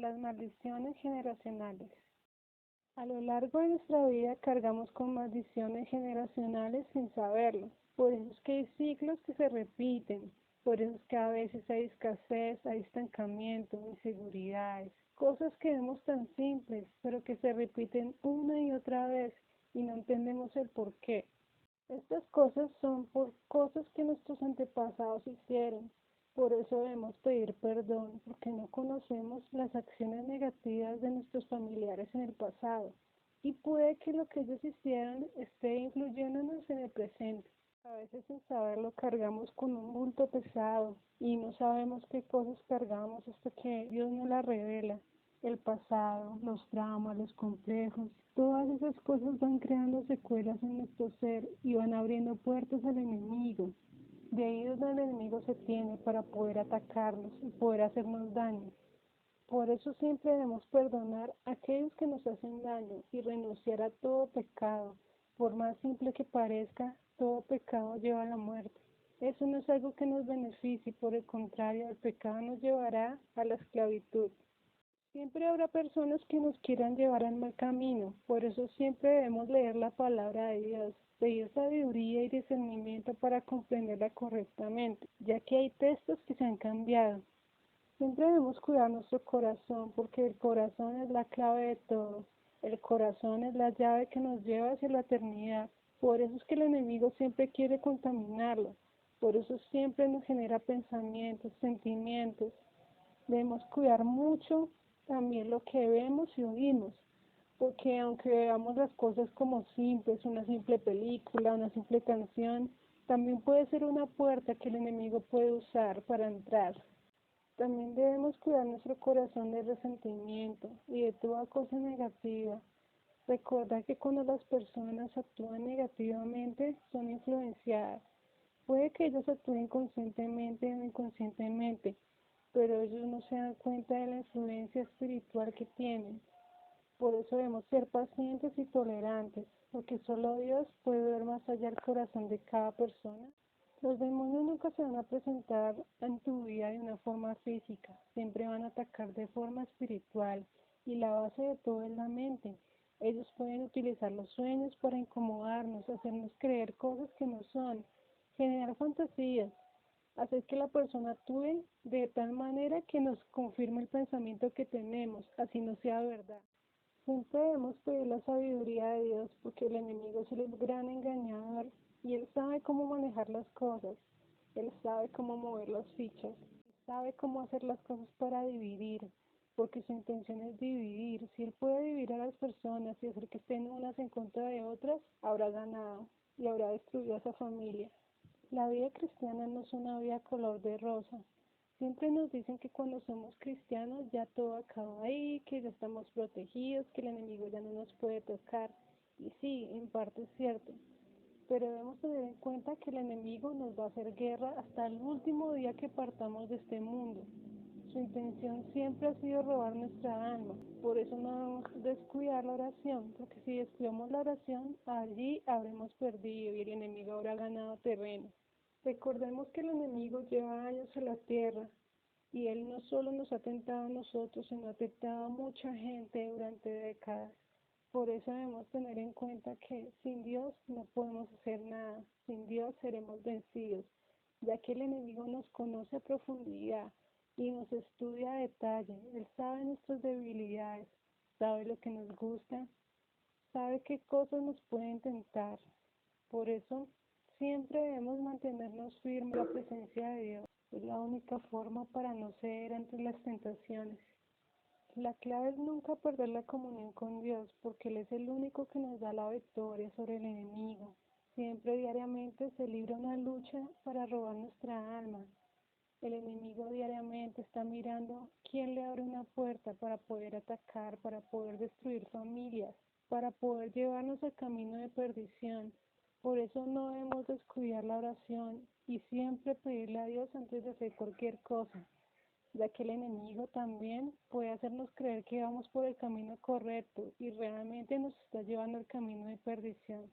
Las maldiciones generacionales. A lo largo de nuestra vida cargamos con maldiciones generacionales sin saberlo. Por eso es que hay ciclos que se repiten. Por eso es que a veces hay escasez, hay estancamiento, inseguridades. Cosas que vemos tan simples, pero que se repiten una y otra vez y no entendemos el por qué. Estas cosas son por cosas que nuestros antepasados hicieron. Por eso debemos pedir perdón, porque no conocemos las acciones negativas de nuestros familiares en el pasado. Y puede que lo que ellos hicieron esté influyéndonos en el presente. A veces sin saberlo cargamos con un bulto pesado y no sabemos qué cosas cargamos hasta que Dios nos las revela. El pasado, los traumas, los complejos, todas esas cosas van creando secuelas en nuestro ser y van abriendo puertas al enemigo. De ahí es donde el enemigo se tiene para poder atacarnos y poder hacernos daño. Por eso siempre debemos perdonar a aquellos que nos hacen daño y renunciar a todo pecado. Por más simple que parezca, todo pecado lleva a la muerte. Eso no es algo que nos beneficie, por el contrario, el pecado nos llevará a la esclavitud. Siempre habrá personas que nos quieran llevar al mal camino, por eso siempre debemos leer la palabra de Dios, pedir sabiduría y discernimiento para comprenderla correctamente, ya que hay textos que se han cambiado. Siempre debemos cuidar nuestro corazón, porque el corazón es la clave de todo. El corazón es la llave que nos lleva hacia la eternidad. Por eso es que el enemigo siempre quiere contaminarlo. Por eso siempre nos genera pensamientos, sentimientos. Debemos cuidar mucho también lo que vemos y oímos, porque aunque veamos las cosas como simples, una simple película, una simple canción, también puede ser una puerta que el enemigo puede usar para entrar. También debemos cuidar nuestro corazón de resentimiento y de toda cosa negativa. Recuerda que cuando las personas actúan negativamente son influenciadas. Puede que ellos actúen conscientemente o inconscientemente, pero ellos no se dan cuenta de la influencia espiritual que tienen. Por eso debemos ser pacientes y tolerantes, porque solo Dios puede ver más allá del corazón de cada persona. Los demonios nunca se van a presentar en tu vida de una forma física, siempre van a atacar de forma espiritual y la base de todo es la mente. Ellos pueden utilizar los sueños para incomodarnos, hacernos creer cosas que no son, generar fantasías, hacer que la persona actúe de tal manera que nos confirme el pensamiento que tenemos, así no sea verdad. Siempre debemos pedir la sabiduría de Dios porque el enemigo es el gran engañador y él sabe cómo manejar las cosas, él sabe cómo mover las fichas, él sabe cómo hacer las cosas para dividir, porque su intención es dividir. Si él puede dividir a las personas y hacer que estén unas en contra de otras, habrá ganado y habrá destruido a esa familia. La vida cristiana no es una vida color de rosa. Siempre nos dicen que cuando somos cristianos ya todo acaba ahí, que ya estamos protegidos, que el enemigo ya no nos puede tocar. Y sí, en parte es cierto, pero debemos tener en cuenta que el enemigo nos va a hacer guerra hasta el último día que partamos de este mundo. Su intención siempre ha sido robar nuestra alma, por eso no debemos descuidar la oración, porque si descuidamos la oración, allí habremos perdido y el enemigo habrá ganado terreno. Recordemos que el enemigo lleva años a la tierra y él no solo nos ha tentado a nosotros, sino ha tentado a mucha gente durante décadas. Por eso debemos tener en cuenta que sin Dios no podemos hacer nada, sin Dios seremos vencidos, ya que el enemigo nos conoce a profundidad y nos estudia a detalle. Él sabe nuestras debilidades, sabe lo que nos gusta, sabe qué cosas nos pueden tentar. Por eso siempre debemos mantenernos firmes en la presencia de Dios. Es la única forma para no ceder ante las tentaciones. La clave es nunca perder la comunión con Dios, porque Él es el único que nos da la victoria sobre el enemigo. Siempre diariamente se libra una lucha para robar nuestra alma. El enemigo diariamente está mirando quién le abre una puerta para poder atacar, para poder destruir familias, para poder llevarnos al camino de perdición. Por eso no debemos descuidar la oración y siempre pedirle a Dios antes de hacer cualquier cosa, ya que el enemigo también puede hacernos creer que vamos por el camino correcto y realmente nos está llevando al camino de perdición.